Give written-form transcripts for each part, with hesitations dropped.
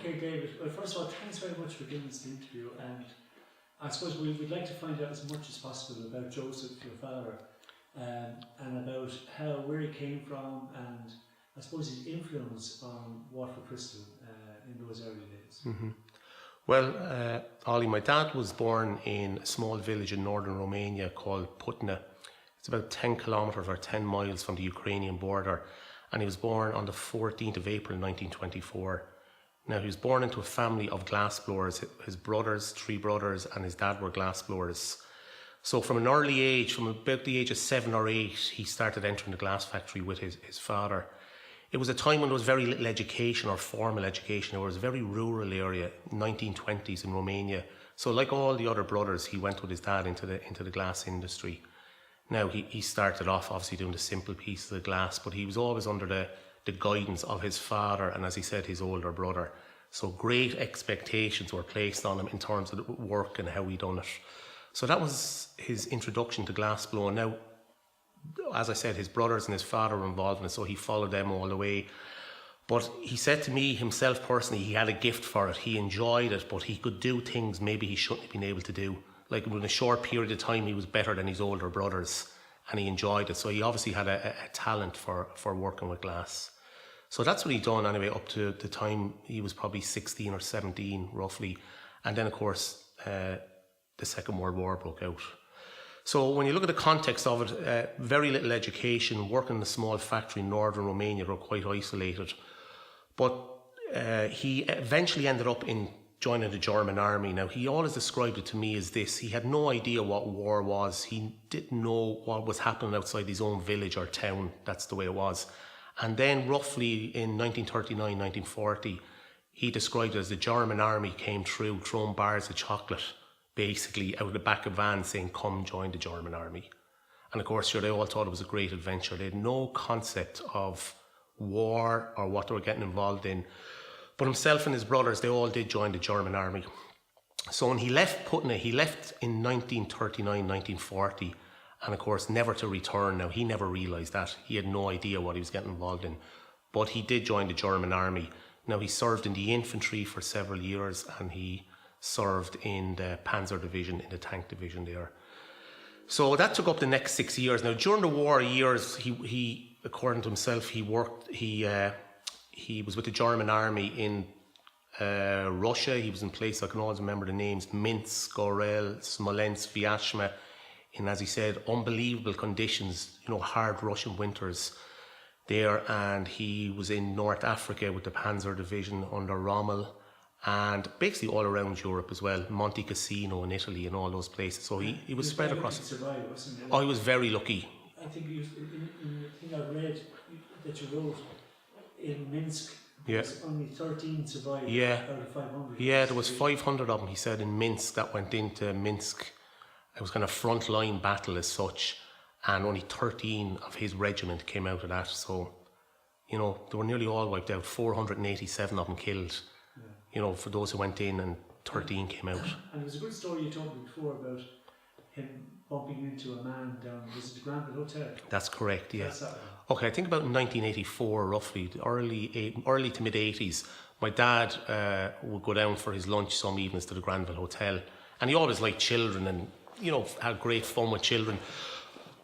Okay, David. Well, first of all, thanks very much for giving us the interview. And I suppose we'd like to find out as much as possible about Joseph, your father, and about where he came from, and I suppose his influence on Waterford Crystal in those early days. Mm-hmm. Well, Ollie, my dad was born in a small village in northern Romania called Putna. It's about 10 kilometres or 10 miles from the Ukrainian border, and he was born on the 14th of April 1924. Now, he was born into a family of glassblowers. His brothers, 3 brothers, and his dad were glassblowers. So from an early age, from about the age of 7 or 8, he started entering the glass factory with his father. It was a time when there was very little education or formal education. It was a very rural area, 1920s in Romania. So like all the other brothers, he went with his dad into the glass industry. Now, he started off obviously doing the simple pieces of glass, but he was always under the guidance of his father and, as he said, his older brother. So great expectations were placed on him in terms of the work and how he done it. So that was his introduction to glass blowing. Now, as I said, his brothers and his father were involved in it, so he followed them all the way. But he said to me himself personally, he had a gift for it. He enjoyed it, but he could do things maybe he shouldn't have been able to do. Like in a short period of time, he was better than his older brothers, and he enjoyed it. So he obviously had a talent for working with glass. So that's what he done anyway, up to the time he was probably 16 or 17, roughly. And then, of course, the Second World War broke out. So when you look at the context of it, very little education, working in a small factory in northern Romania, were quite isolated. But he eventually ended up in joining the German army. Now, he always described it to me as this: he had no idea what war was. He didn't know what was happening outside his own village or town. That's the way it was. And then roughly in 1939, 1940, he described it as the German army came through, throwing bars of chocolate, basically out of the back of vans, saying, "Come join the German army." And of course, sure, they all thought it was a great adventure. They had no concept of war or what they were getting involved in. But himself and his brothers, they all did join the German army. So when he left Putna, he left in 1939, 1940, and of course never to return. Now, he never realised that. He had no idea what he was getting involved in. But he did join the German army. Now, he served in the infantry for several years, and he served in the Panzer Division, in the tank division there. So that took up the next 6 years. Now, during the war years, he according to himself, he was with the German army in Russia. He was in places, I can always remember the names, Minsk, Gorel, Smolensk, Vyazma, in, as he said, unbelievable conditions, hard Russian winters there. And he was in North Africa with the Panzer Division under Rommel, and basically all around Europe as well, Monte Cassino in Italy and all those places. So he was spread across. Survive, wasn't he? Oh, he was very lucky. I think in the thing I read that you wrote, in Minsk, only 13 survived out of 500. Yeah, there was 500 of them, he said, in Minsk that went into Minsk. It was kind of front-line battle as such, and only 13 of his regiment came out of that. So, they were nearly all wiped out, 487 of them killed, for those who went in, and 13 came out. And it was a good story you told me before about him bumping into a man down, was it the Granville Hotel? That's correct, yeah. That's that one. Okay, I think about 1984, roughly, early to mid-80s, my dad would go down for his lunch some evenings to the Granville Hotel, and he always liked children and, had great fun with children.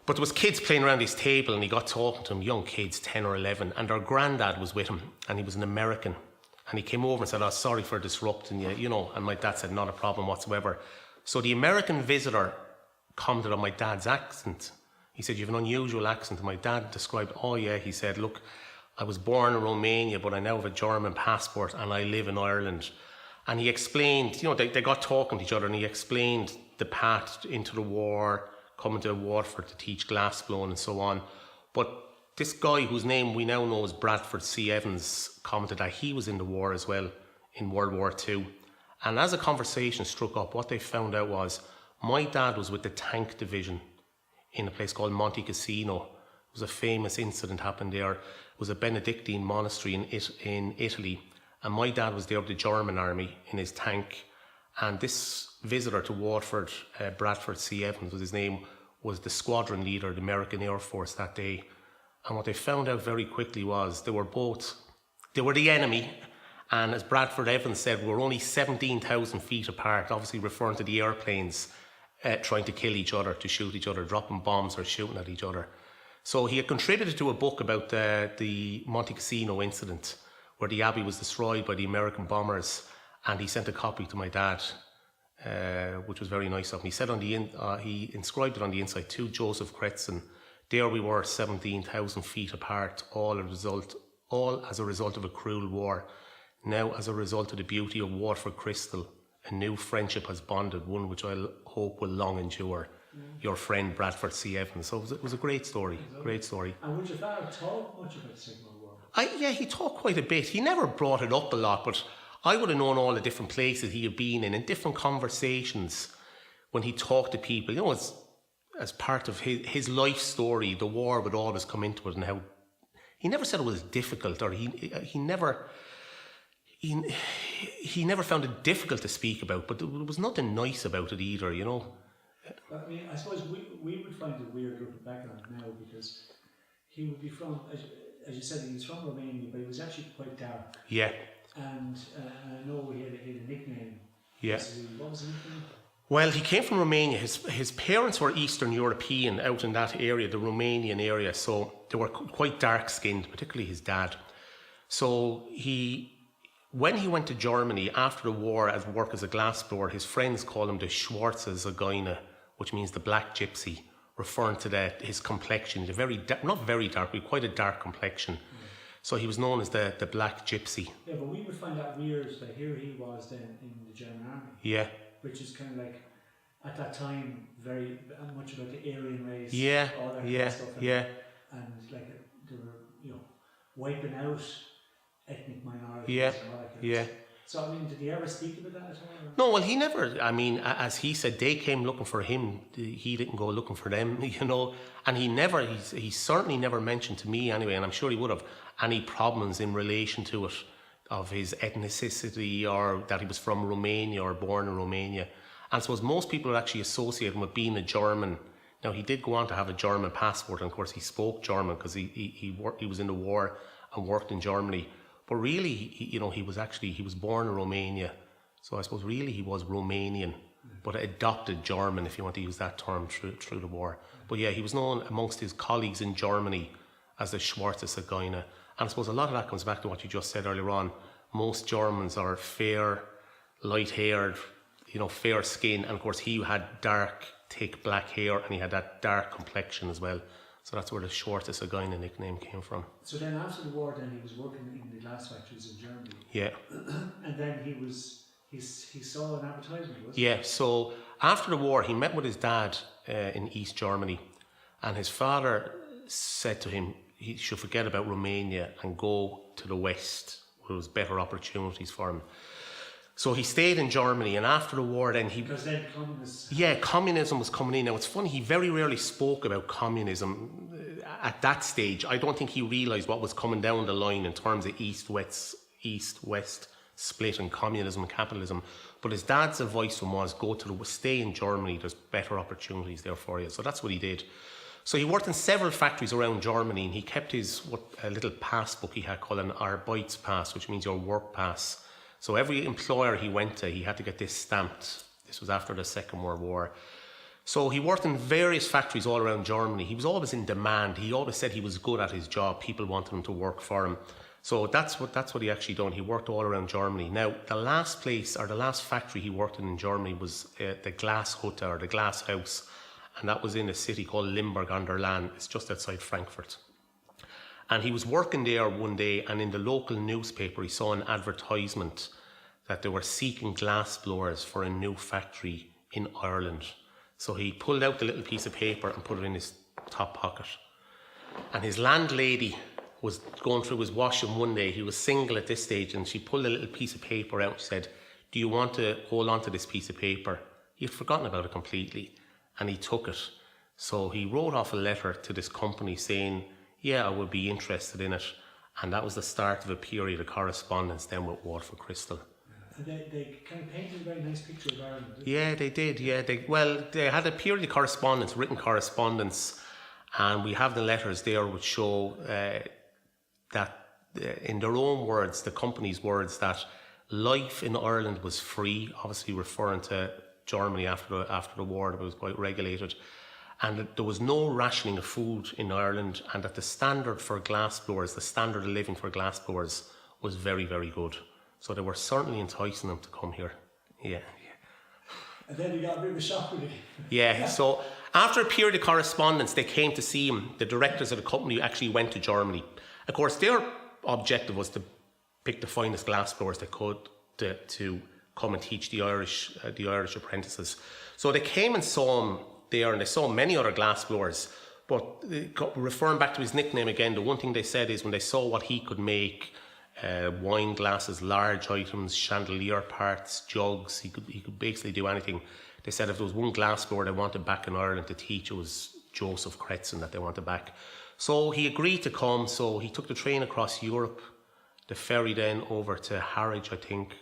But there was kids playing around his table, and he got talking to them, young kids, 10 or 11, and their granddad was with him, and he was an American. And he came over and said, "Oh, sorry for disrupting you, and my dad said, "Not a problem whatsoever." So the American visitor commented on my dad's accent. He said, "You have an unusual accent." And my dad described, "Oh yeah," he said, "Look, I was born in Romania, but I now have a German passport and I live in Ireland." And he explained, they got talking to each other, and he explained the path into the war, coming to Waterford to teach glass blowing and so on. But this guy, whose name we now know as Bradford C. Evans, commented that he was in the war as well, in World War II. And as a conversation struck up, what they found out was my dad was with the tank division in a place called Monte Cassino. It was a famous incident happened there. It was a Benedictine monastery in Italy. And my dad was there with the German army in his tank. And this visitor to Waterford, Bradford C. Evans was his name, was the squadron leader of the American Air Force that day. And what they found out very quickly was they were the enemy, And as Bradford Evans said, we're only 17,000 feet apart, obviously referring to the airplanes trying to kill each other, to shoot each other, dropping bombs or shooting at each other. So he had contributed to a book about the Monte Cassino incident, where the Abbey was destroyed by the American bombers, and he sent a copy to my dad, which was very nice of him. He said he inscribed it on the inside, to Joseph Cretzan. There we were, 17,000 feet apart, all as a result of a cruel war. Now, as a result of the beauty of Waterford crystal, a new friendship has bonded, one which I hope will long endure. Your friend Bradford C. Evans. So it was a great story, great story. And would your father talk much about the Second World War? Yeah, he talked quite a bit. He never brought it up a lot, but I would have known all the different places he had been in different conversations when he talked to people. You know, as part of his life story, the war would always come into it, and how he never said it was difficult, or he never found it difficult to speak about, but there was nothing nice about it either, you know. I mean, I suppose we would find it weird looking back on it now, because he would be from, as you said, he was from Romania, but he was actually quite dark. Yeah. And I know he had a nickname. Yeah. What was his nickname? Well, he came from Romania. His parents were Eastern European, out in that area, the Romanian area, so they were quite dark-skinned, particularly his dad. So when he went to Germany after the war as work as a glassblower, his friends called him the Schwarze Zigeuner, which means the black gypsy, referring to his complexion. He's not very dark, but quite a dark complexion. So he was known as the black gypsy. Yeah, but we would find that weird that here he was then in the German army. Yeah. Which is kind of like, at that time, very much about the Aryan race. Yeah, all that yeah, kind of stuff. And like they were, wiping out ethnic minorities. Yeah, and all that kind yeah. of stuff. So, I mean, did he ever speak about that at all? No, well, he never, I mean, as he said, they came looking for him. He didn't go looking for them, you know. And he certainly never mentioned to me anyway, and I'm sure he would have, any problems in relation to it, of his ethnicity, or that he was from Romania or born in Romania. And I suppose most people are actually associating with being a German. Now, he did go on to have a German passport, and of course he spoke German because he was in the war and worked in Germany. But really, he was born in Romania. So I suppose really he was Romanian, but adopted German, if you want to use that term, through the war. But yeah, he was known amongst his colleagues in Germany as the Schwarze Zigeuner. And I suppose a lot of that comes back to what you just said earlier on. Most Germans are fair, light-haired, fair skin. And of course, he had dark, thick black hair, and he had that dark complexion as well. So that's where the Schwarze Zigeuner nickname came from. So then after the war, then he was working in the glass factories in Germany. Yeah. And then he saw an advertisement, was it? Yeah, so after the war, he met with his dad in East Germany, and his father said to him he should forget about Romania and go to the West, where there was better opportunities for him. So he stayed in Germany, and after the war then Because then communists... Yeah, communism was coming in. Now it's funny, he very rarely spoke about communism at that stage. I don't think he realised what was coming down the line in terms of East-West split in communism and capitalism. But his dad's advice to him was, stay in Germany, there's better opportunities there for you. So that's what he did. So he worked in several factories around Germany, and he kept a little pass book he had called an Arbeitspass, which means your work pass. So every employer he went to, he had to get this stamped. This was after the Second World War. So he worked in various factories all around Germany. He was always in demand. He always said he was good at his job. People wanted him to work for him. So that's what he actually done. He worked all around Germany. Now, the last factory he worked in Germany was the Glashütte, or the glass house. And that was in a city called Limburg an der Lahn. It's just outside Frankfurt. And he was working there one day, and in the local newspaper, he saw an advertisement that they were seeking glass blowers for a new factory in Ireland. So he pulled out the little piece of paper and put it in his top pocket. And his landlady was going through his washing one day. He was single at this stage, and she pulled a little piece of paper out and said, "Do you want to hold on to this piece of paper?" He had forgotten about it completely, and he took it. So he wrote off a letter to this company saying, "Yeah, I would be interested in it." And that was the start of a period of correspondence then with Waterford Crystal. And they kind of painted a very nice picture of Ireland, didn't they? Yeah, they did. Yeah, they had a period of correspondence, written correspondence, and we have the letters there which show that in their own words, the company's words, that life in Ireland was free, obviously referring to Germany after the war. It was quite regulated, and that there was no rationing of food in Ireland, and that the standard for glassblowers, the standard of living for glassblowers, was very, very good. So they were certainly enticing them to come here. Yeah. And then you got a bit of a shock with it. Yeah, so after a period of correspondence, they came to see him. The directors of the company actually went to Germany. Of course, their objective was to pick the finest glassblowers they could to come and teach the Irish apprentices. So they came and saw him there, and they saw many other glassblowers. But referring back to his nickname again, the one thing they said is when they saw what he could make, wine glasses, large items, chandelier parts, jugs, he could basically do anything. They said if there was one glassblower they wanted back in Ireland to teach, it was Joseph Cretzan that they wanted back. So he agreed to come, so he took the train across Europe, the ferry then over to Harwich, I think,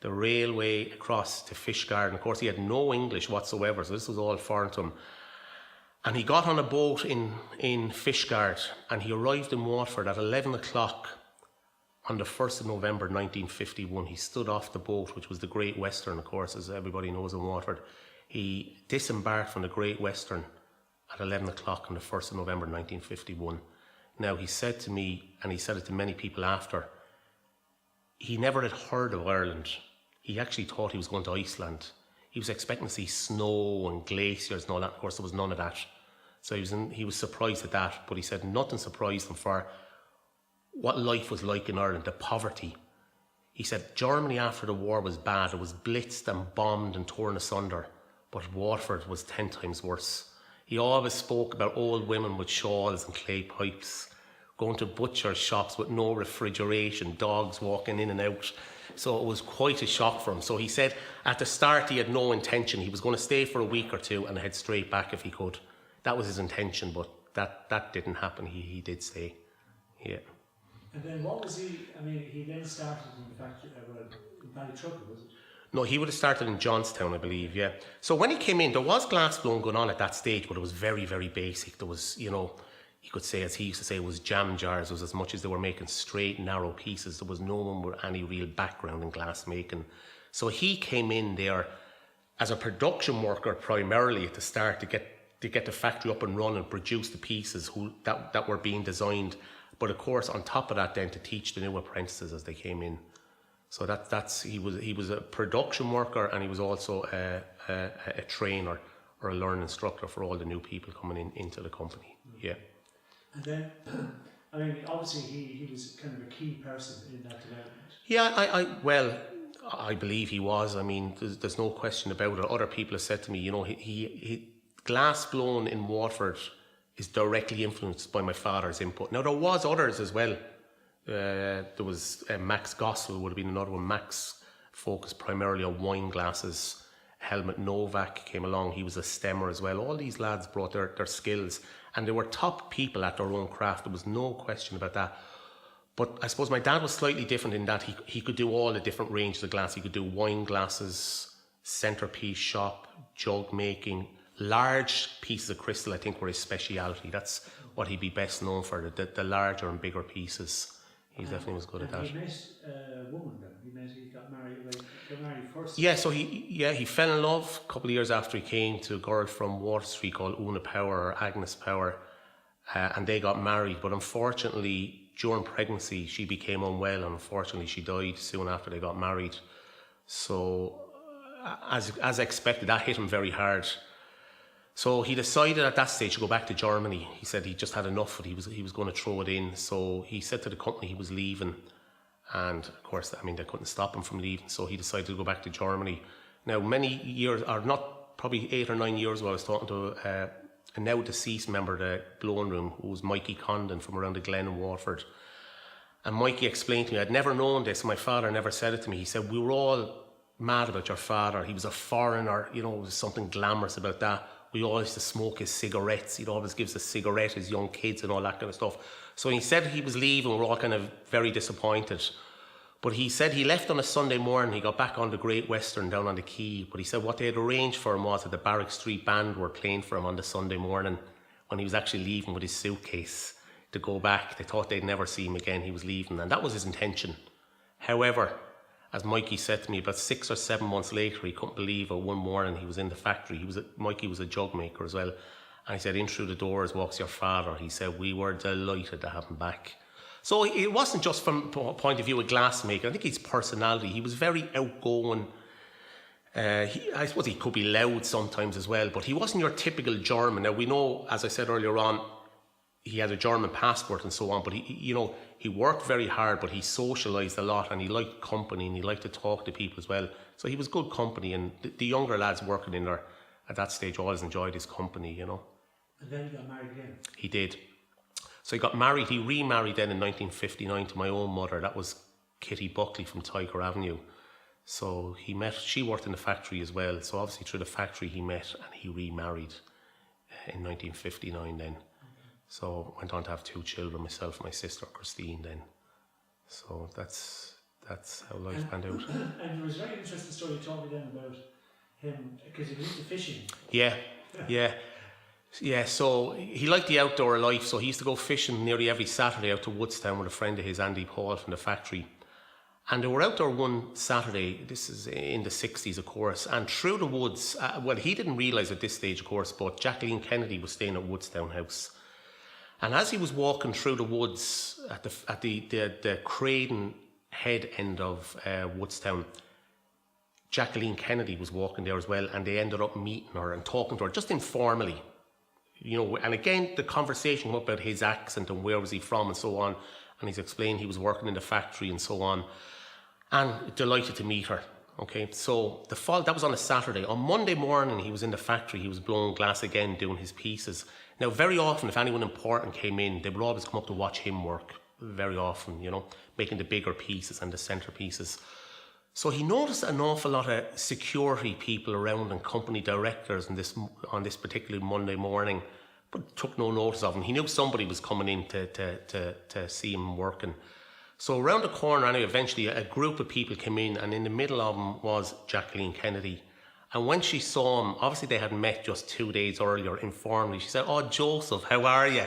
the railway across to Fishguard. Of course, he had no English whatsoever, so this was all foreign to him. And he got on a boat in Fishguard, and he arrived in Waterford at 11 o'clock on the 1st of November 1951. He stood off the boat, which was the Great Western, of course, as everybody knows in Waterford. He disembarked from the Great Western at 11 o'clock on the 1st of November 1951. Now, he said to me, and he said it to many people after, he never had heard of Ireland. He actually thought he was going to Iceland. He was expecting to see snow and glaciers and all that. Of course, there was none of that. So he was surprised at that, but he said nothing surprised him for what life was like in Ireland, the poverty. He said Germany after the war was bad. It was blitzed and bombed and torn asunder, but Waterford was 10 times worse. He always spoke about old women with shawls and clay pipes, going to butcher shops with no refrigeration, dogs walking in and out. So it was quite a shock for him. So he said at the start he had no intention. He was going to stay for a week or two and head straight back if he could. That was his intention, but that didn't happen. He did stay. Yeah. And then what was he, I mean, he then started in the factory, in Ballytruckle, was it? No, he would have started in Johnstown, I believe, yeah. So when he came in, there was glass blowing going on at that stage, but it was very, very basic. There was, you could say, as he used to say, it was jam jars. It was as much as they were making straight, narrow pieces. There was no one with any real background in glass making. So he came in there as a production worker primarily at the start to get the factory up and running, produce the pieces that were being designed. But of course, on top of that, then to teach the new apprentices as they came in. So he was a production worker, and he was also a trainer or a learning instructor for all the new people coming into the company. Yeah. And then, I mean, obviously he was kind of a key person in that development. Yeah, I believe he was. I mean, there's no question about it. Other people have said to me, he glass blown in Waterford is directly influenced by my father's input. Now, there was others as well. There was Max Gossel would have been another one. Max focused primarily on wine glasses. Helmut Novak came along. He was a stemmer as well. All these lads brought their skills, and they were top people at their own craft. There was no question about that. But I suppose my dad was slightly different in that he could do all the different ranges of glass. He could do wine glasses, centerpiece shop, jug making. Large pieces of crystal, I think, were his speciality. That's what he'd be best known for, the larger and bigger pieces. He definitely was good at that. He met a woman then. He got married first. Yeah, so he fell in love a couple of years after he came to a girl from Water Street called Una Power or Agnes Power, and they got married. But unfortunately, during pregnancy, she became unwell, and unfortunately, she died soon after they got married. So, as expected, that hit him very hard. So he decided at that stage to go back to Germany. He said he just had enough, but he was going to throw it in. So he said to the company he was leaving, and of course, I mean, they couldn't stop him from leaving. So he decided to go back to Germany. Now, many years, or not, probably 8 or 9 years ago, I was talking to a now deceased member of the blowing room, who was Mikey Condon from around the Glen in Waterford. And Mikey explained to me, I'd never known this, my father never said it to me. He said, we were all mad about your father. He was a foreigner, there was something glamorous about that. We all used to smoke his cigarettes. He'd always give us a cigarette, his young kids and all that kind of stuff. So when he said he was leaving, we were all kind of very disappointed. But he said he left on a Sunday morning. He got back on the Great Western down on the quay. But he said what they had arranged for him was that the Barrack Street Band were playing for him on the Sunday morning when he was actually leaving with his suitcase. to go back. They thought they'd never see him again. He was leaving, and that was his intention. However, as Mikey said to me, about 6 or 7 months later, he couldn't believe it. One morning he was in the factory. Mikey was a jug maker as well. And he said, in through the doors walks your father. He said, we were delighted to have him back. So it wasn't just from a point of view of glassmaker. I think his personality, he was very outgoing. I suppose he could be loud sometimes as well, but he wasn't your typical German. Now we know, as I said earlier on, he had a German passport and so on, but he worked very hard, but he socialised a lot, and he liked company, and he liked to talk to people as well. So he was good company, and the younger lads working in there at that stage always enjoyed his company, And then he got married again? He did. So he got married, he remarried then in 1959 to my own mother. That was Kitty Buckley from Tiger Avenue. So she worked in the factory as well. So obviously through the factory he met, and he remarried in 1959 then. So went on to have 2 children, myself and my sister Christine then. So that's how life panned out. And there was a very interesting story you told me then about him, because he was into fishing. Yeah, so he liked the outdoor life, so he used to go fishing nearly every Saturday out to Woodstown with a friend of his, Andy Paul, from the factory. And they were out there one Saturday, this is in the 60s of course, and through the woods, he didn't realise at this stage of course, but Jacqueline Kennedy was staying at Woodstown House. And as he was walking through the woods at the Cretzan head end of Woodstown, Jacqueline Kennedy was walking there as well, and they ended up meeting her and talking to her just informally. And again, the conversation went about his accent and where was he from and so on. And he's explained he was working in the factory and so on. And delighted to meet her. Okay, so that was on a Saturday. On Monday morning, he was in the factory. He was blowing glass again, doing his pieces. Now, very often, if anyone important came in, they would always come up to watch him work. Very often, making the bigger pieces and the centerpieces. So he noticed an awful lot of security people around and company directors on this particular Monday morning, but took no notice of him. He knew somebody was coming in to see him working. So around the corner, anyway, eventually a group of people came in, and in the middle of them was Jacqueline Kennedy. And when she saw him, obviously they had met just 2 days earlier informally. She said, "Oh, Joseph, how are you?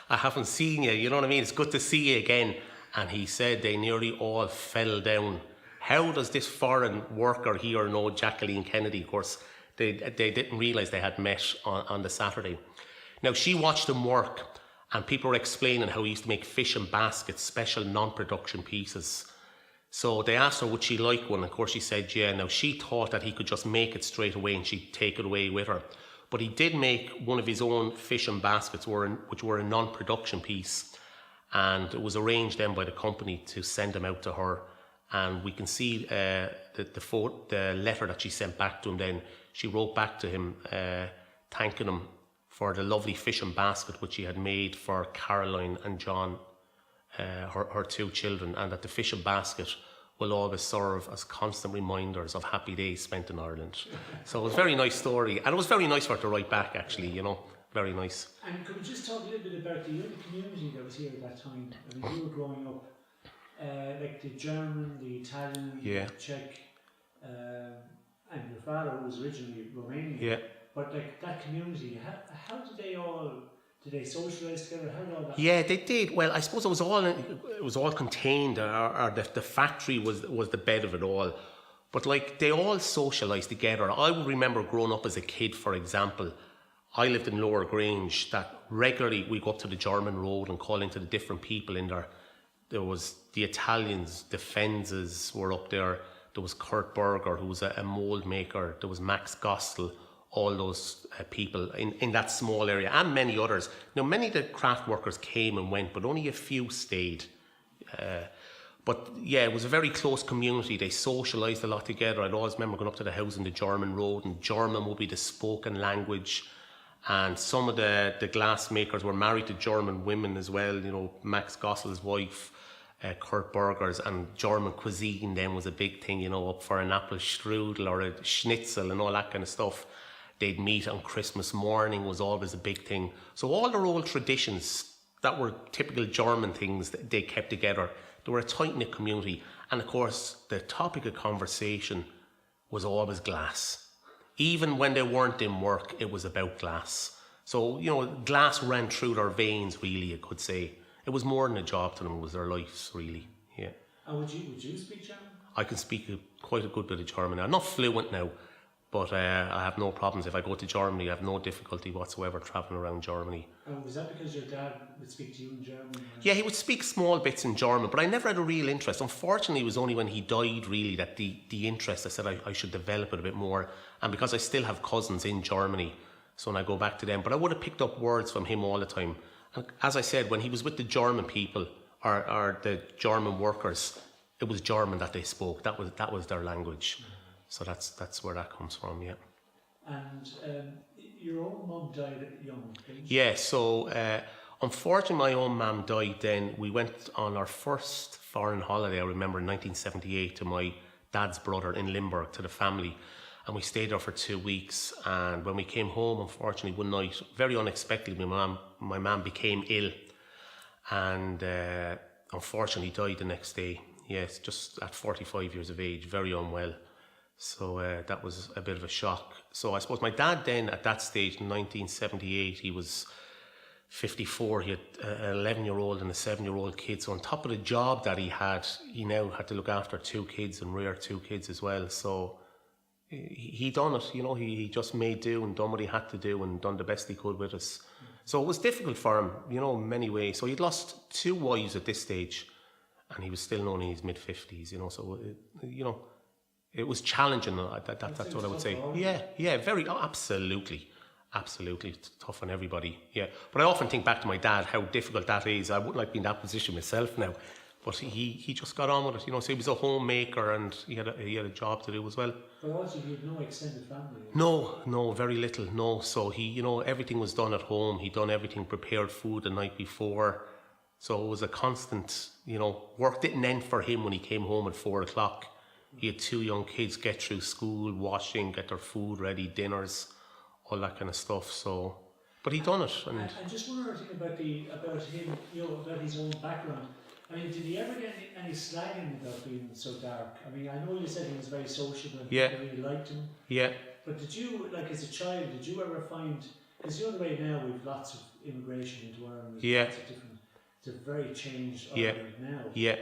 I haven't seen you, you know what I mean? It's good to see you again." And he said they nearly all fell down. How does this foreign worker here know Jacqueline Kennedy? Of course, they didn't realise they had met on the Saturday. Now, she watched him work, and people were explaining how he used to make fishing baskets, special non-production pieces. So they asked her, would she like one? Of course, she said, yeah. Now, she thought that he could just make it straight away and she'd take it away with her. But he did make one of his own fishing baskets, which were a non-production piece. And it was arranged then by the company to send them out to her. And we can see the letter that she sent back to him then. She wrote back to him, thanking him for the lovely fishing basket which he had made for Caroline and John, her 2 children, and that the fishing basket will always serve as constant reminders of happy days spent in Ireland. So it was a very nice story, and it was very nice for her to write back, actually, very nice. And could we just talk a little bit about the young community that was here at that time? I mean, you were growing up, like the German, the Italian, the Czech, and your father was originally Romanian. Yeah. But like that community, how did they socialise together? How did all that? Yeah, they did. Well, I suppose it was all contained, or the factory was the bed of it all. But like they all socialised together. I would remember growing up as a kid, for example. I lived in Lower Grange. That regularly we go up to the German road and call into the different people in there. There was the Italians, the Fenzes were up there. There was Kurt Berger, who was a mould maker. There was Max Gostel. All those people in that small area, and many others. Now, many of the craft workers came and went, but only a few stayed. But yeah, it was a very close community. They socialised a lot together. I'd always remember going up to the house in the German road, and German would be the spoken language. And some of the glass makers were married to German women as well. Max Gossel's wife, Kurt Berger's, and German cuisine then was a big thing, up for an apple strudel or a schnitzel and all that kind of stuff. They'd meet on Christmas morning was always a big thing. So all their old traditions that were typical German things that they kept together. They were a tight-knit community. And of course, the topic of conversation was always glass. Even when they weren't in work, it was about glass. So, glass ran through their veins, really, you could say. It was more than a job to them, it was their lives, really, yeah. And would you speak German? I can speak quite a good bit of German. I'm not fluent now, but I have no problems. If I go to Germany, I have no difficulty whatsoever travelling around Germany. And was that because your dad would speak to you in German? Yeah, he would speak small bits in German, but I never had a real interest. Unfortunately, it was only when he died, really, that the interest, I said I should develop it a bit more. And because I still have cousins in Germany, so when I go back to them, but I would have picked up words from him all the time. And as I said, when he was with the German people or the German workers, it was German that they spoke. That was their language. So that's where that comes from, yeah. And your own mum died at a young age? Yeah, so unfortunately my own mum died then. We went on our first foreign holiday, I remember, in 1978 to my dad's brother in Limburg, to the family. And we stayed there for 2 weeks. And when we came home, unfortunately, one night, very unexpectedly, my mum became ill. And unfortunately died the next day. Yes, just at 45 years of age, very unwell. So that was a bit of a shock. So I suppose my dad then, at that stage, in 1978, he was 54. He had an 11-year-old and a 7-year-old kid. So on top of the job that he now had to look after 2 kids and rear 2 kids as well. So he done it, he just made do and done what he had to do and done the best he could with us. So it was difficult for him, in many ways. So he'd lost 2 wives at this stage. And he was still only in his mid-50s, so, it was challenging, that's what I would say. Yeah, absolutely. Absolutely, it's tough on everybody, yeah. But I often think back to my dad, how difficult that is. I wouldn't like to be in that position myself now. But he just got on with it, so he was a homemaker and he had a job to do as well. But also he had no extended family? No, very little, no. So he, everything was done at home. He'd done everything, prepared food the night before. So it was a constant, work didn't end for him when he came home at 4 o'clock. He had 2 young kids, get through school, washing, get their food ready, dinners, all that kind of stuff. So, but he done it. And just one other thing about him, about his own background. I mean, did he ever get any slagging about being so dark? I mean, I know you said he was very sociable and people really liked him. Yeah. But did you, as a child, did you ever find, because the way now we've lots of immigration into Ireland, lots of different, it's a very changed Ireland now. Yeah.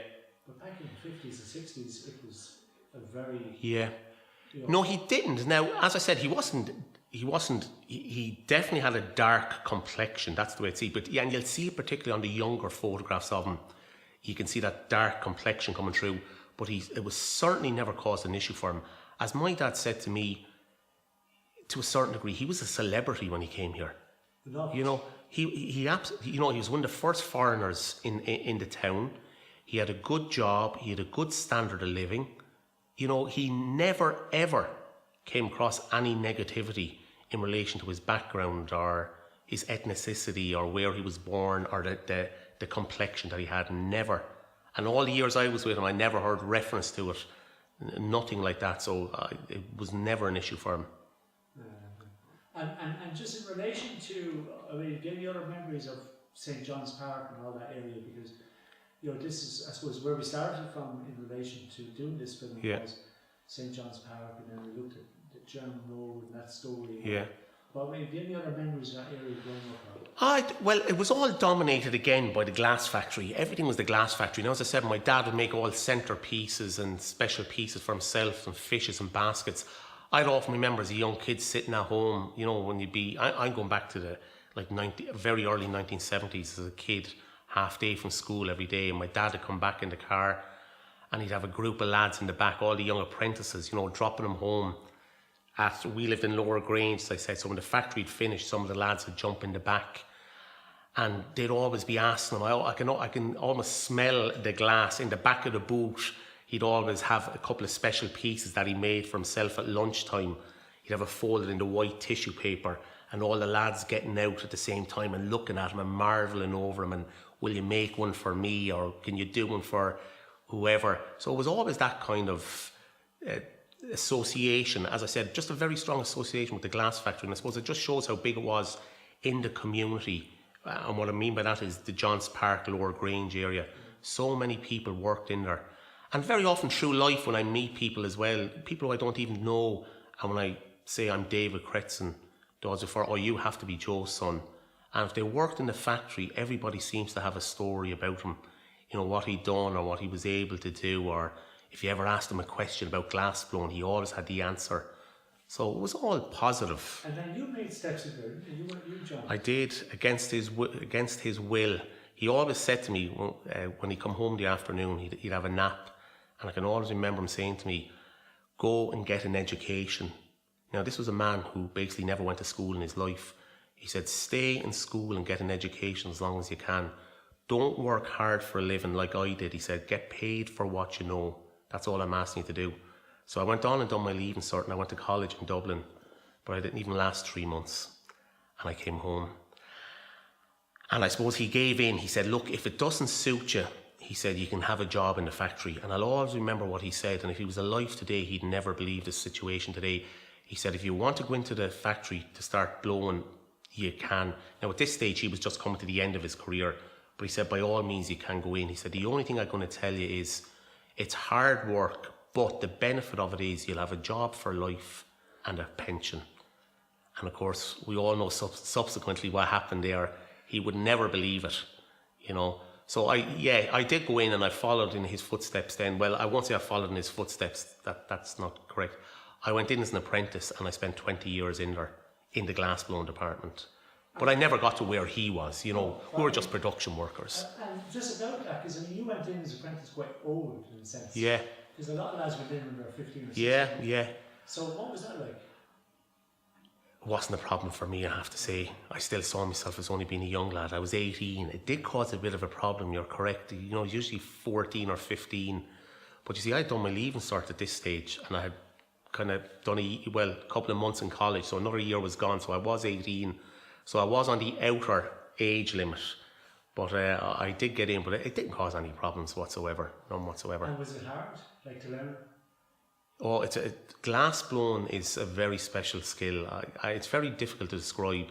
But back in the 50s and 60s, it was a very... Yeah. No, he didn't. Now, as I said, he definitely had a dark complexion. That's the way it's seen. But and you'll see it particularly on the younger photographs of him. You can see that dark complexion coming through. But it was certainly never caused an issue for him. As my dad said to me, to a certain degree, he was a celebrity when he came here. He was one of the first foreigners in the town. He had a good job. He had a good standard of living. He never ever came across any negativity in relation to his background or his ethnicity or where he was born or the complexion that he had. Never. And all the years I was with him, I never heard reference to it. Nothing like that. So it was never an issue for him. And just in relation to, do you have any other memories of St. John's Park and all that area? Because, this is, I suppose, where we started from in relation to doing this film was St. John's Park, and then we looked at the German Road and that story. Yeah. But do you have any other memories of that area growing up? Well, it was all dominated again by the glass factory. Everything was the glass factory. Now, as I said, my dad would make all centre pieces and special pieces for himself and fishes and baskets. I'd often remember as a young kid sitting at home, when you'd be... I'm going back to the very early 1970s as a kid, half day from school every day, and my dad would come back in the car and he'd have a group of lads in the back, all the young apprentices, dropping them home. We lived in Lower Grange, as I said, so when the factory had finished, some of the lads would jump in the back and they'd always be asking him, I can almost smell the glass in the back of the boot. He'd always have a couple of special pieces that he made for himself at lunchtime. He'd have it folded into white tissue paper and all the lads getting out at the same time and looking at him and marvelling over him and, will you make one for me or can you do one for whoever? So it was always that kind of association, as I said, just a very strong association with the glass factory. And I suppose it just shows how big it was in the community. And what I mean by that is the Johns Park, Lower Grange area. So many people worked in there. And very often through life when I meet people as well, people who I don't even know, and when I say I'm David Cretzan, does it for, oh, you have to be Joe's son. And if they worked in the factory, everybody seems to have a story about him, you know, what he'd done or what he was able to do, or if you ever asked him a question about glass blowing, he always had the answer. So it was all positive. And then you made steps in there, didn't you? You joined. I did, against his will. He always said to me, when he'd come home in the afternoon, he'd have a nap. And I can always remember him saying to me, go and get an education. Now, this was a man who basically never went to school in his life. He said, stay in school and get an education as long as you can. Don't work hard for a living like I did. He said, get paid for what you know. That's all I'm asking you to do. So I went on and done my leaving cert, and I went to college in Dublin, but I didn't even last 3 months. And I came home. And I suppose he gave in. He said, look, if it doesn't suit you, he said, you can have a job in the factory. And I'll always remember what he said. And if he was alive today, he'd never believe this situation today. He said, if you want to go into the factory to start blowing, you can. Now, at this stage, he was just coming to the end of his career. But he said, by all means, you can go in. He said, the only thing I'm going to tell you is it's hard work, but the benefit of it is you'll have a job for life and a pension. And of course, we all know subsequently what happened there. He would never believe it, you know. So I did go in and I followed in his footsteps then. Well, I won't say I followed in his footsteps. That's not correct. I went in as an apprentice and I spent 20 years in there, in the glass blowing department. But I never got to where he was, you know. We were just production workers. And just about that, because I mean, you went in as an apprentice quite old in a sense. Yeah. Because a lot of lads went in when they were 15 or 16. Yeah. So what was that like? It wasn't a problem for me, I have to say. I still saw myself as only being a young lad. I was 18. It did cause a bit of a problem, you're correct. You know, usually 14 or 15. But you see, I'd done my leaving cert at this stage, and I had kind of done a couple of months in college, so another year was gone, so I was 18. So I was on the outer age limit. But I did get in, but it didn't cause any problems whatsoever, none whatsoever. And was it hard, like, to learn? Oh, glass blowing is a very special skill. It's very difficult to describe.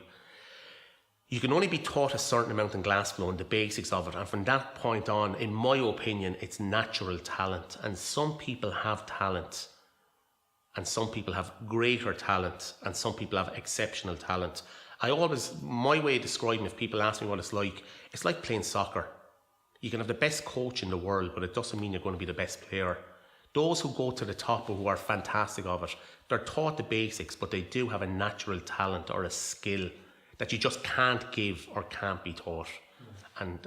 You can only be taught a certain amount in glass blowing, the basics of it, and from that point on, in my opinion, it's natural talent. And some people have talent, and some people have greater talent, and some people have exceptional talent. My way of describing, if people ask me what it's like playing soccer. You can have the best coach in the world, but it doesn't mean you're going to be the best player. Those who go to the top or who are fantastic of it, they're taught the basics, but they do have a natural talent or a skill that you just can't give or can't be taught. And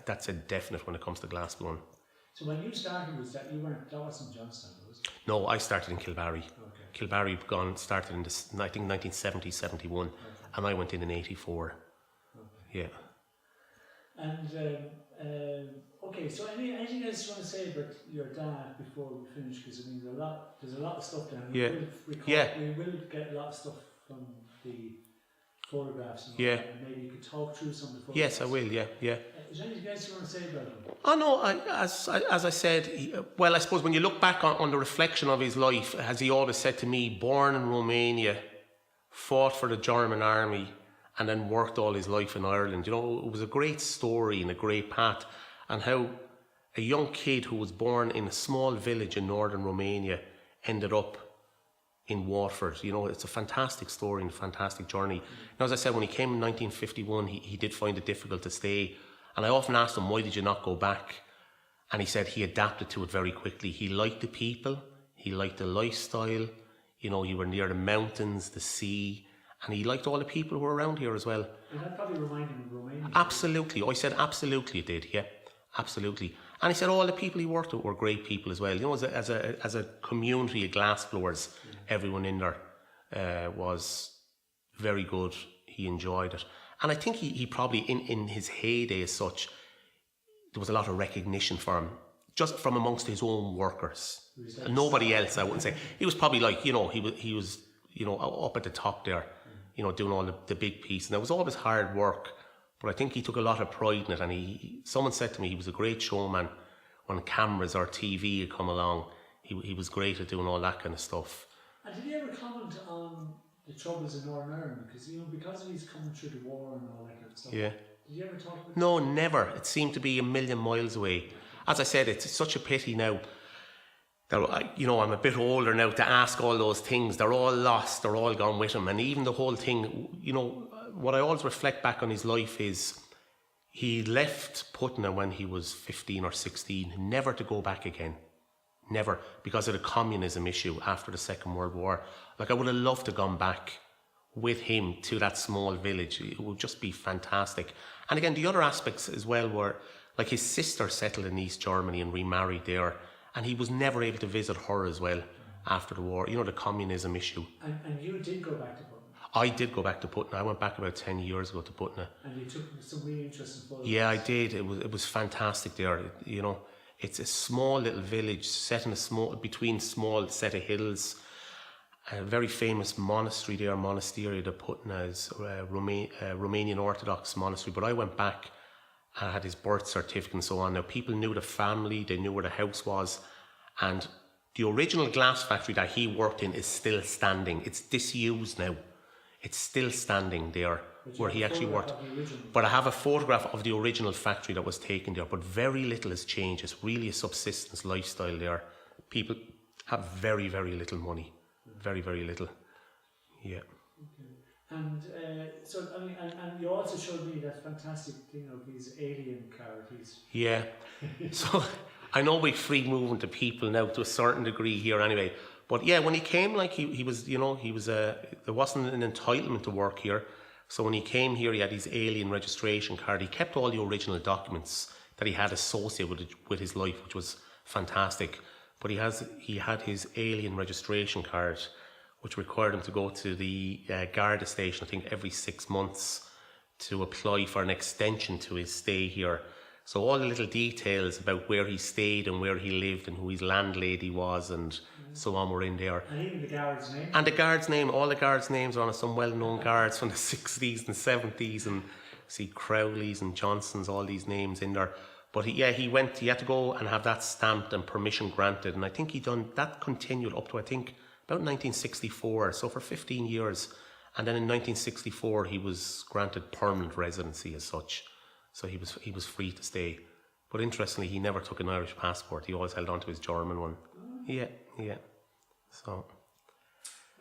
that's a definite when it comes to glass blowing. So when you started, that wasn't Johnstown, was it? No, I started in Kilbarry. Okay. Kilbarry started in I think 1970, 71, okay. And I went in 84. Okay. Yeah. And okay, so anything else you want to say about your dad before we finish? Because I mean, there's a lot of stuff down. Yeah. We will get a lot of stuff from the photographs. And yeah. And maybe you could talk through some of the photographs. Yes, I will. Yeah. Is there anything else you want to say about him? Oh no, as I said, I suppose when you look back on the reflection of his life, as he always said to me, born in Romania, fought for the German army, and then worked all his life in Ireland. You know, it was a great story and a great path, and how a young kid who was born in a small village in northern Romania ended up in Waterford. You know, it's a fantastic story and a fantastic journey. Now, as I said, when he came in 1951, he did find it difficult to stay. And I often asked him, why did you not go back? And he said he adapted to it very quickly. He liked the people, he liked the lifestyle. You know, you were near the mountains, the sea, and he liked all the people who were around here as well. And that probably reminded him of Romania. Absolutely. I said absolutely it did, yeah. Absolutely. And he said all the people he worked with were great people as well. You know, as a community of glass blowers, everyone in there was very good. He enjoyed it. And I think he probably, in his heyday as such, there was a lot of recognition for him, just from amongst his own workers. Nobody else, I wouldn't say. He was probably like, you know, he was, you know, up at the top there, you know, doing all the big pieces. And it was always hard work, but I think he took a lot of pride in it. And someone said to me he was a great showman when cameras or TV had come along. He was great at doing all that kind of stuff. And did he ever comment on the troubles in Northern Ireland? Because, you know, because he's coming through the war and all that kind of stuff. Yeah. Did you ever talk about No, never. It seemed to be a million miles away. As I said, it's such a pity now. I'm a bit older now to ask all those things. They're all lost. They're all gone with him. And even the whole thing, what I always reflect back on his life is he left Putna when he was 15 or 16, never to go back again. Never, because of the communism issue after the Second World War. Like, I would have loved to have gone back with him to that small village. It would just be fantastic. And again, the other aspects as well were, like, his sister settled in East Germany and remarried there, and he was never able to visit her as well after the war. The communism issue. And you did go back to Putna? I did go back to Putna. I went back about 10 years ago to Putna. And you took some really interesting photos? Yeah, I did. It was fantastic there. It's a small little village set in between small set of hills. A very famous monastery there, Monastery de Putna, is a Romanian Orthodox monastery. But I went back and had his birth certificate and so on. Now, people knew the family, they knew where the house was. And the original glass factory that he worked in is still standing. It's disused now. It's still standing there where he actually worked. But I have a photograph of the original factory that was taken there, but very little has changed. It's really a subsistence lifestyle there. People have very, very little money. Very, very little. Yeah. Okay. And and you also showed me that fantastic thing of these alien carapace. Yeah. So I know we free moving to people now to a certain degree here anyway. But yeah, when he came, like he was, there wasn't an entitlement to work here. So when he came here, he had his alien registration card. He kept all the original documents that he had associated with his life, which was fantastic. But he had his alien registration card, which required him to go to the Garda station, I think, every 6 months to apply for an extension to his stay here. So all the little details about where he stayed and where he lived and who his landlady was and so on were in there. And even the guard's name? And the guard's name, all the guards' names are on some well-known guards from the 60s and 70s, and see Crowleys and Johnsons, all these names in there. But he had to go and have that stamped and permission granted, and I think that continued up to, I think, about 1964, so for 15 years. And then in 1964 he was granted permanent residency as such. So he was free to stay. But interestingly, he never took an Irish passport. He always held on to his German one. Yeah. So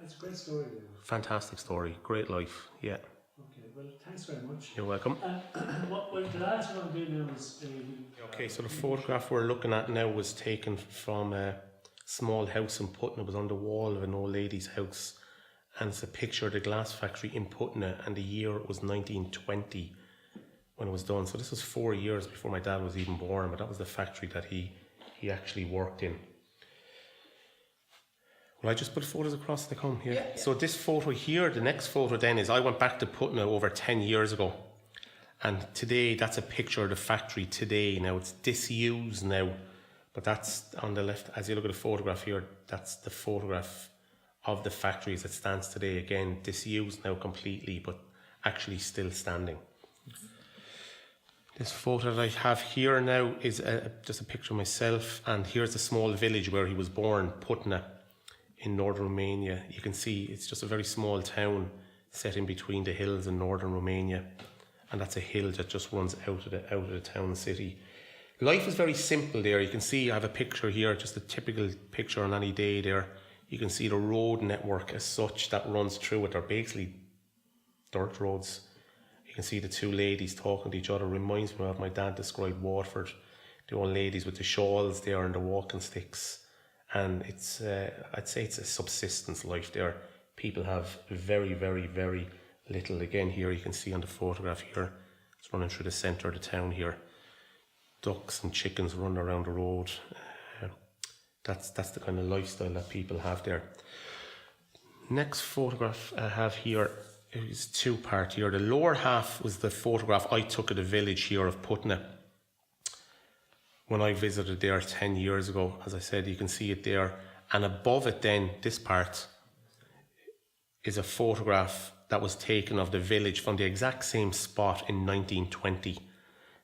that's a great story, David. Fantastic story. Great life. Yeah. Okay, well, thanks very much. You're welcome. The last one I'm doing now is... Okay, so the photograph we're looking at now was taken from a small house in Putna. It was on the wall of an old lady's house. And it's a picture of the glass factory in Putna, and the year was 1920 when it was done. So this was 4 years before my dad was even born, but that was the factory that he actually worked in. Will I just put photos across the come here? Yeah. So this photo here, the next photo then is I went back to Putna over 10 years ago. And today, that's a picture of the factory today. Now, it's disused now. But that's on the left, as you look at the photograph here, that's the photograph of the factory as it stands today. Again, disused now completely, but actually still standing. This photo that I have here now is just a picture of myself, and here's a small village where he was born, Putna, in northern Romania. You can see it's just a very small town set in between the hills in northern Romania, and that's a hill that just runs out of the town city. Life is very simple there. You can see I have a picture here, just a typical picture on any day there. You can see the road network as such that runs through it. They're basically dirt roads. You can see the two ladies talking to each other. Reminds me of my dad described Waterford. The old ladies with the shawls there and the walking sticks. And it's, I'd say it's a subsistence life there. People have very, very, very little. Again, here you can see on the photograph here, it's running through the centre of the town here. Ducks and chickens running around the road. That's the kind of lifestyle that people have there. Next photograph I have here is two-part here. The lower half was the photograph I took of the village here of Putna when I visited there 10 years ago. As I said, you can see it there. And above it then, this part, is a photograph that was taken of the village from the exact same spot in 1920.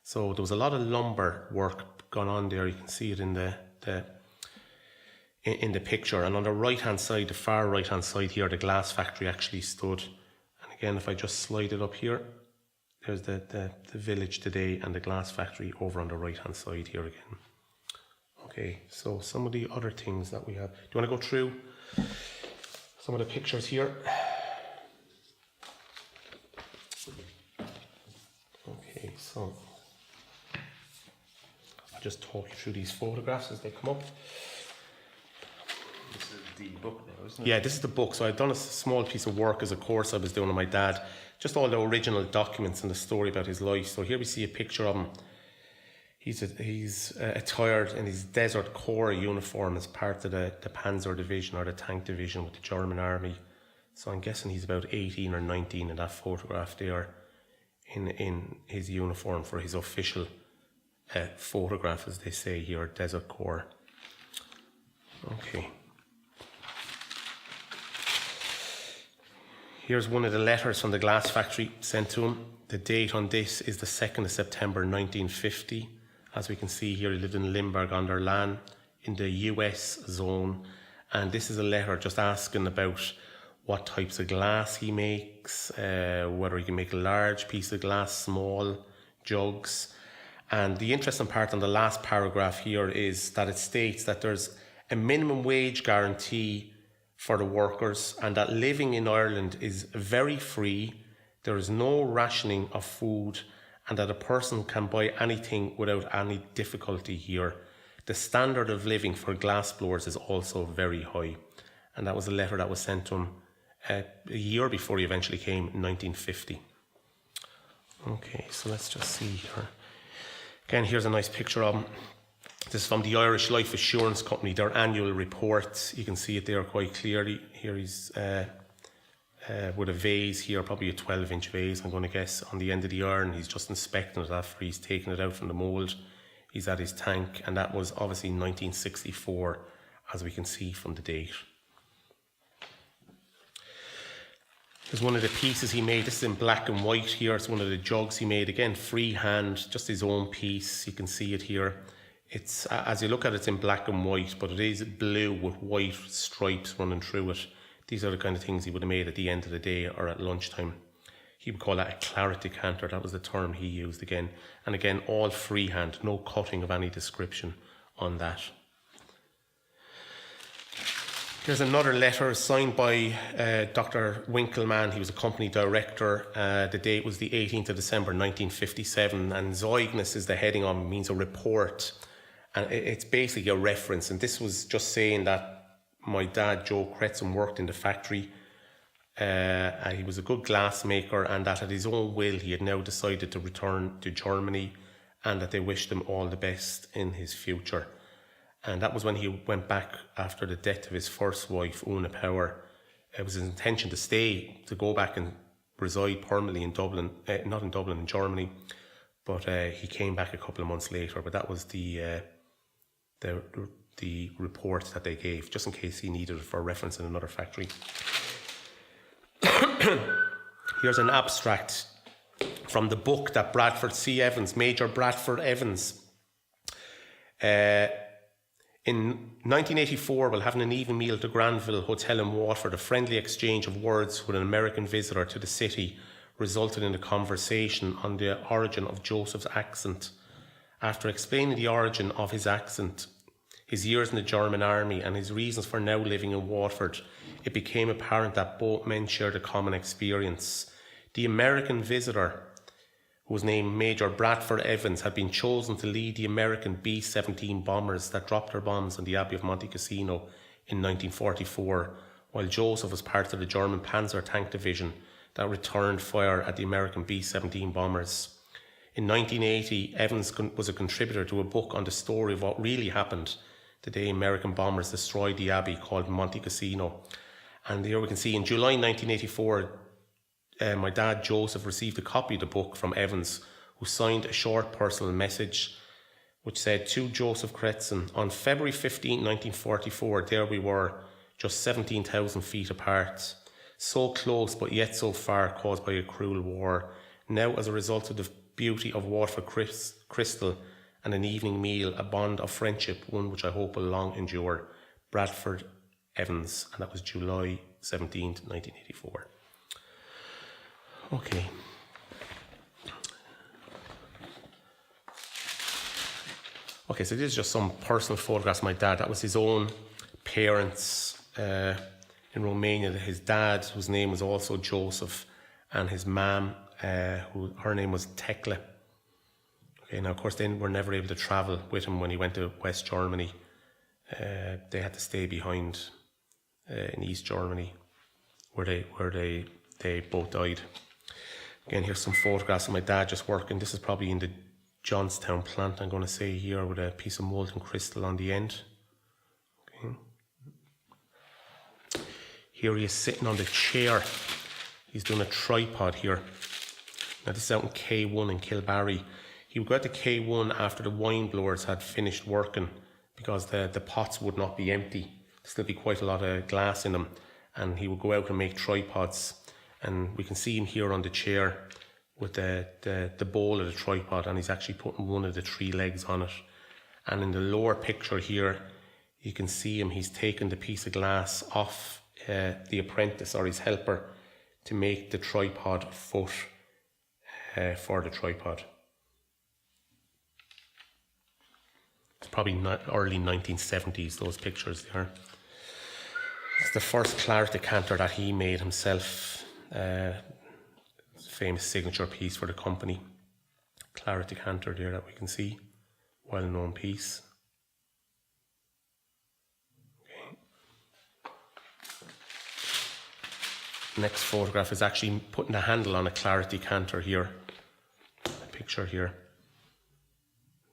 So there was a lot of lumber work going on there. You can see it in the picture. And on the right-hand side, the far right-hand side here, the glass factory actually stood. And again, if I just slide it up here, there's the village today and the glass factory over on the right-hand side here again. Okay, so some of the other things that we have. Do you want to go through some of the pictures here? Okay, so I'll just talk you through these photographs as they come up. This is the book now, isn't it? Yeah, this is the book. So I've done a small piece of work as a course I was doing with my dad. Just all the original documents and the story about his life. So here we see a picture of him. He's attired in his Desert Corps uniform as part of the Panzer Division or the Tank Division with the German Army. So I'm guessing he's about 18 or 19 in that photograph there in his uniform for his official photograph, as they say here, Desert Corps. Okay. Here's one of the letters from the glass factory sent to him. The date on this is the 2nd of September 1950. As we can see here, he lived in Limburg on their land in the US zone. And this is a letter just asking about what types of glass he makes, whether he can make a large piece of glass, small, jugs. And the interesting part on the last paragraph here is that it states that there's a minimum wage guarantee for the workers and that living in Ireland is very free. There is no rationing of food and that a person can buy anything without any difficulty here. The standard of living for glassblowers is also very high. And that was a letter that was sent to him a year before he eventually came in 1950. Okay, so let's just see here. Again, here's a nice picture of him. This is from the Irish Life Assurance Company, their annual report. You can see it there quite clearly. Here he's with a vase here, probably a 12-inch vase, I'm going to guess, on the end of the urn. He's just inspecting it after he's taken it out from the mould. He's at his tank, and that was obviously 1964, as we can see from the date. There's one of the pieces he made. This is in black and white here. It's one of the jugs he made. Again, freehand, just his own piece. You can see it here. It's, as you look at it, it's in black and white, but it is blue with white stripes running through it. These are the kind of things he would have made at the end of the day or at lunchtime. He would call that a claret decanter. That was the term he used again. And again, all freehand, no cutting of any description on that. Here's another letter signed by Dr. Winkelmann. He was a company director. The date was the 18th of December 1957, and Zeugnis is the heading on, means a report. And it's basically a reference. And this was just saying that my dad, Joe Cretzan, worked in the factory. He was a good glass maker, and that at his own will he had now decided to return to Germany, and that they wished him all the best in his future. And that was when he went back after the death of his first wife, Una Power. It was his intention to stay, to go back and reside permanently in Dublin, not in Dublin, in Germany. But he came back a couple of months later. But that was the report that they gave, just in case he needed it for reference in another factory. Here's an abstract from the book that Bradford C. Evans, Major Bradford Evans, in 1984, while having an evening meal at the Granville Hotel in Waterford, a friendly exchange of words with an American visitor to the city resulted in a conversation on the origin of Joseph's accent. After explaining the origin of his accent, his years in the German army, and his reasons for now living in Waterford, it became apparent that both men shared a common experience. The American visitor, who was named Major Bradford Evans, had been chosen to lead the American B-17 bombers that dropped their bombs on the Abbey of Monte Cassino in 1944, while Joseph was part of the German Panzer Tank Division that returned fire at the American B-17 bombers. In 1980, Evans was a contributor to a book on the story of what really happened the day American bombers destroyed the Abbey, called Monte Cassino. And here we can see in July 1984, my dad Joseph received a copy of the book from Evans, who signed a short personal message which said, "To Joseph Cretzan, on February 15, 1944, there we were, just 17,000 feet apart, so close but yet so far, caused by a cruel war. Now, as a result of the beauty of Waterford crystal and an evening meal, a bond of friendship, one which I hope will long endure. Bradford Evans." And that was July 17th, 1984. Okay. Okay, so this is just some personal photographs of my dad. That was his own parents in Romania. His dad, whose name was also Joseph, and his mum, her name was Tekla. Okay, now of course they were never able to travel with him when he went to West Germany. They had to stay behind in East Germany, where they both died. Again, here's some photographs of my dad just working. This is probably in the Johnstown plant, I'm going to say here, with a piece of molten crystal on the end. Okay. Here he is sitting on the chair. He's doing a tripod here. Now this is out in K1 in Kilbarry. He would go out to K1 after the wine blowers had finished working, because the pots would not be empty. There'd still be quite a lot of glass in them. And he would go out and make tripods. And we can see him here on the chair with the bowl of the tripod, and he's actually putting one of the 3 legs on it. And in the lower picture here, you can see him, he's taken the piece of glass off the apprentice or his helper to make the tripod foot for the tripod. It's probably not early 1970s, those pictures there. It's the first claret decanter that he made himself. Famous signature piece for the company. Claret decanter there that we can see. Well-known piece. Okay. Next photograph is actually putting the handle on a claret decanter here. A picture here.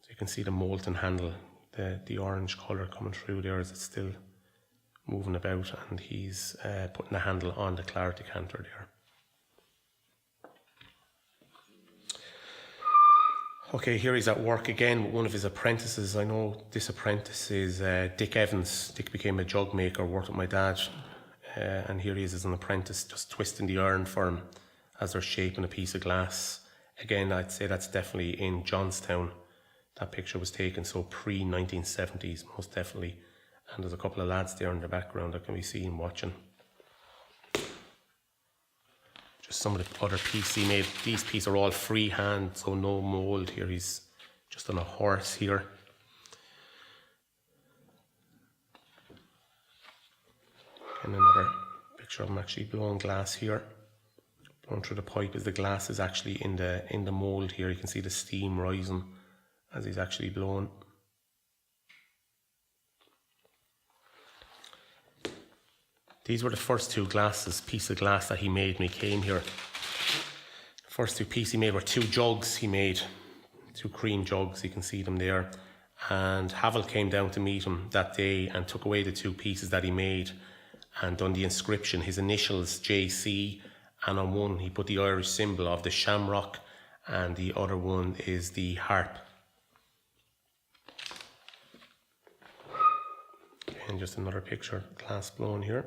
So you can see the molten handle, the orange colour coming through there as it's still moving about, and he's putting the handle on the claret decanter there. Okay, here he's at work again with one of his apprentices. I know this apprentice is Dick Evans. Dick became a jug maker, worked with my dad. And here he is as an apprentice, just twisting the iron for him as they're shaping a piece of glass. Again, I'd say that's definitely in Johnstown. That picture was taken, so pre-1970s, most definitely. And there's a couple of lads there in the background that can be seen watching. Just some of the other pieces he made. These pieces are all freehand, so no mould here. He's just on a horse here. And another picture of him actually blowing glass here. Blowing through the pipe as the glass is actually in the mould here. You can see the steam rising as he's actually blowing. These were the first 2 pieces of glass that he made when he came here. The first 2 pieces he made were 2 jugs he made, 2 cream jugs, you can see them there. And Havel came down to meet him that day and took away the 2 pieces that he made and done the inscription, his initials JC, and on one he put the Irish symbol of the shamrock, and the other one is the harp. And just another picture, glass blown here.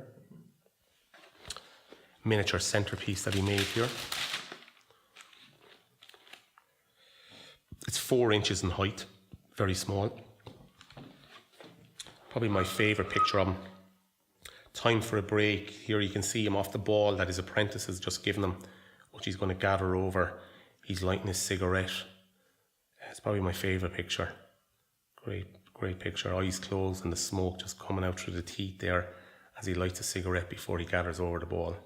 Miniature centerpiece that he made here. It's 4 inches in height, very small. Probably my favourite picture of him. Time for a break. Here you can see him off the ball that his apprentice has just given him, which he's going to gather over. He's lighting his cigarette. It's probably my favourite picture. Great picture. Eyes closed and the smoke just coming out through the teeth there as he lights a cigarette before he gathers over the ball.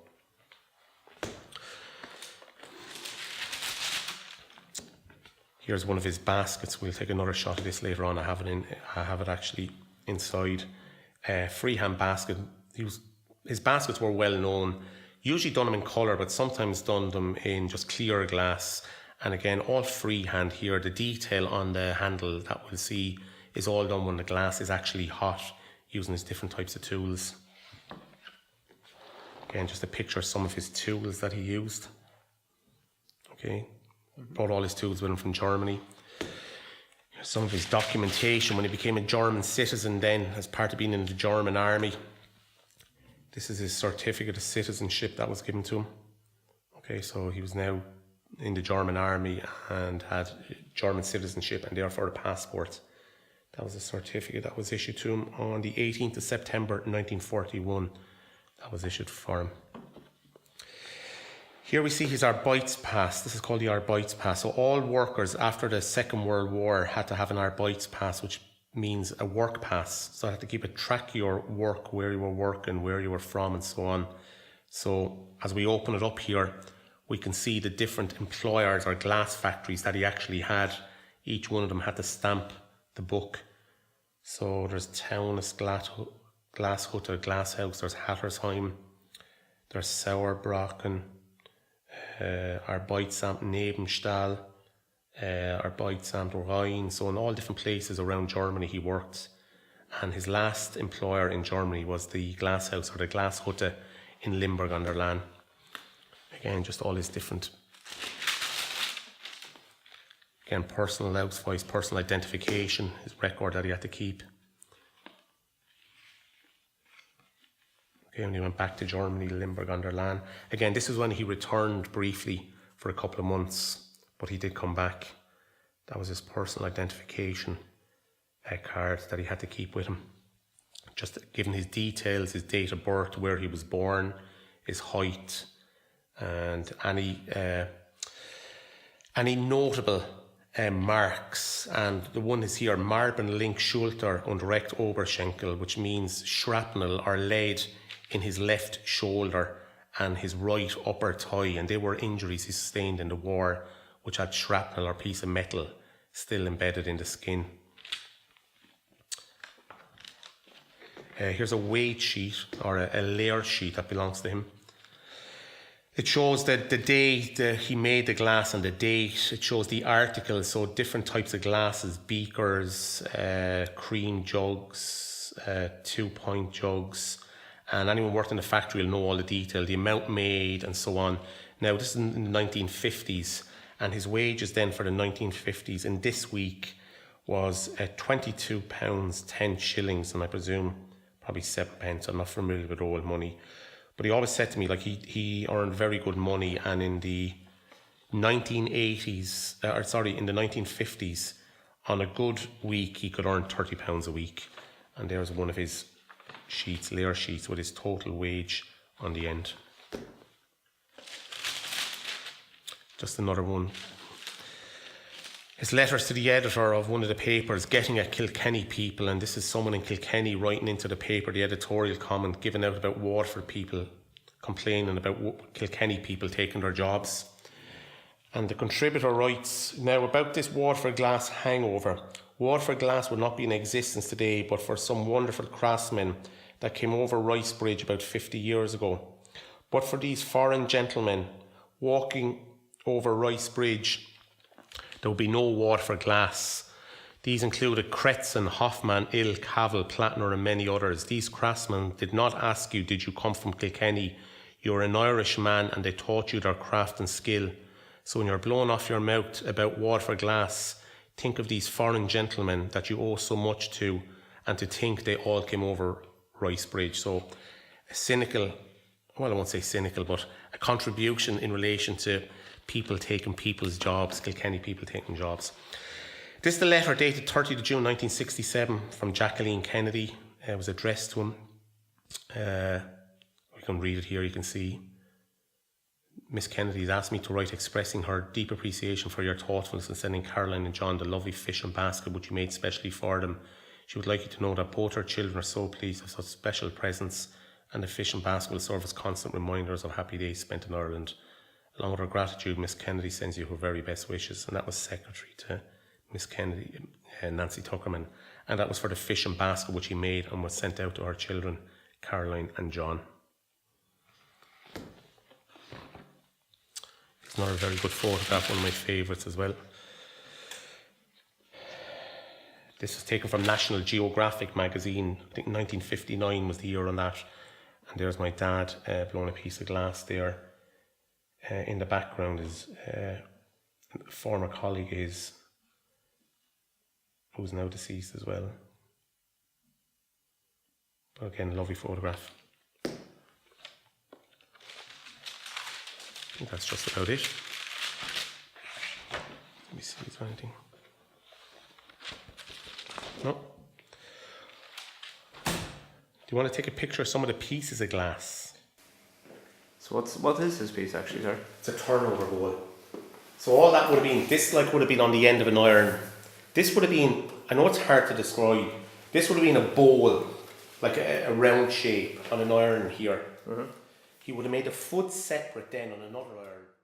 Here's one of his baskets. We'll take another shot of this later on. I have it actually inside. Freehand basket. His baskets were well known. Usually done them in colour, but sometimes done them in just clear glass. And again, all freehand here. The detail on the handle that we'll see is all done when the glass is actually hot, using his different types of tools. Again, just a picture of some of his tools that he used. Okay. Brought all his tools with him from Germany. Here's some of his documentation when he became a German citizen then, as part of being in the German army. This is his certificate of citizenship that was given to him. Okay, so he was now in the German army and had German citizenship and therefore a passport. That was a certificate that was issued to him on the 18th of September 1941. That was issued for him. Here we see his Arbeits Pass. This is called the Arbeits Pass. So all workers after the Second World War had to have an Arbeits Pass, which means a work pass. So I had to keep a track of your work, where you were working, where you were from, and so on. So as we open it up here, we can see the different employers or glass factories that he actually had. Each one of them had to stamp the book. So there's Taunus, Glashutter, Glasshouse, there's Hattersheim, there's Sauerbrocken, Arbeitsamt Nebenstall, Arbeitsamt Rhein. So in all different places around Germany he worked. And his last employer in Germany was the Glasshouse or the Glashutte in Limburg an der Lahn. Again, just all his different, again, personal Ausweis, personal identification, his record that he had to keep. Okay, when he went back to Germany, Limburg an der Lahn. Again, this is when he returned briefly for a couple of months, but he did come back. That was his personal identification card that he had to keep with him. Just giving his details, his date of birth, where he was born, his height, and any notable marks. And the one is here, Marben link Schulter und recht Oberschenkel, which means shrapnel or lead in his left shoulder and his right upper thigh. And they were injuries he sustained in the war, which had shrapnel or piece of metal still embedded in the skin. Here's a weight sheet or a layer sheet that belongs to him. It shows that the day that he made the glass and the date. It shows the article, so different types of glasses, beakers, cream jugs, 2-point jugs. And anyone worked in the factory will know all the detail, the amount made and so on. Now, this is in the 1950s, and his wages then for the 1950s in this week was £22, 10 shillings, and I presume probably 7 pence. I'm not familiar with old money. But he always said to me, like, he earned very good money, and in the 1950s, on a good week, he could earn £30 a week. And there's one of his sheets, layer sheets, with his total wage on the end. Just another one. His letters to the editor of one of the papers, getting at Kilkenny people, and this is someone in Kilkenny writing into the paper, the editorial comment given out about Waterford people, complaining about Kilkenny people taking their jobs. And the contributor writes, now about this Waterford glass hangover. Waterford glass would not be in existence today but for some wonderful craftsmen that came over Rice Bridge about 50 years ago. But for these foreign gentlemen walking over Rice Bridge, there would be no Waterford glass. These included Cretzan, Hoffman, Ill, Cavill, Platner and many others. These craftsmen did not ask you, did you come from Kilkenny? You're an Irish man and they taught you their craft and skill. So when you're blown off your mouth about Waterford glass, think of these foreign gentlemen that you owe so much to, and to think they all came over Rice Bridge. So a cynical, well, I won't say cynical, but a contribution in relation to people taking people's jobs, Kilkenny people taking jobs. This is the letter dated 30th of June 1967 from Jacqueline Kennedy. It was addressed to him. We can read it here, you can see. Miss Kennedy has asked me to write expressing her deep appreciation for your thoughtfulness in sending Caroline and John the lovely fish and basket which you made specially for them. She would like you to know that both her children are so pleased with such special presents, and the fish and basket will serve as constant reminders of happy days spent in Ireland. Along with her gratitude, Miss Kennedy sends you her very best wishes. And that was secretary to Miss Kennedy, Nancy Tuckerman. And that was for the fish and basket which he made and was sent out to her children, Caroline and John. It's another very good photograph, one of my favourites as well. This was taken from National Geographic magazine. I think 1959 was the year on that. And there's my dad blowing a piece of glass there. In the background is a former colleague who's now deceased as well. But again, lovely photograph. I think that's just about it. Let me see, is there anything? No. Do you want to take a picture of some of the pieces of glass? So So what is this piece actually, sir? It's a turnover bowl. So all that would have been, this like would have been on the end of an iron. This would have been, I know it's hard to describe, this would have been a bowl, like a round shape on an iron here. He would have made a foot separate then on another iron.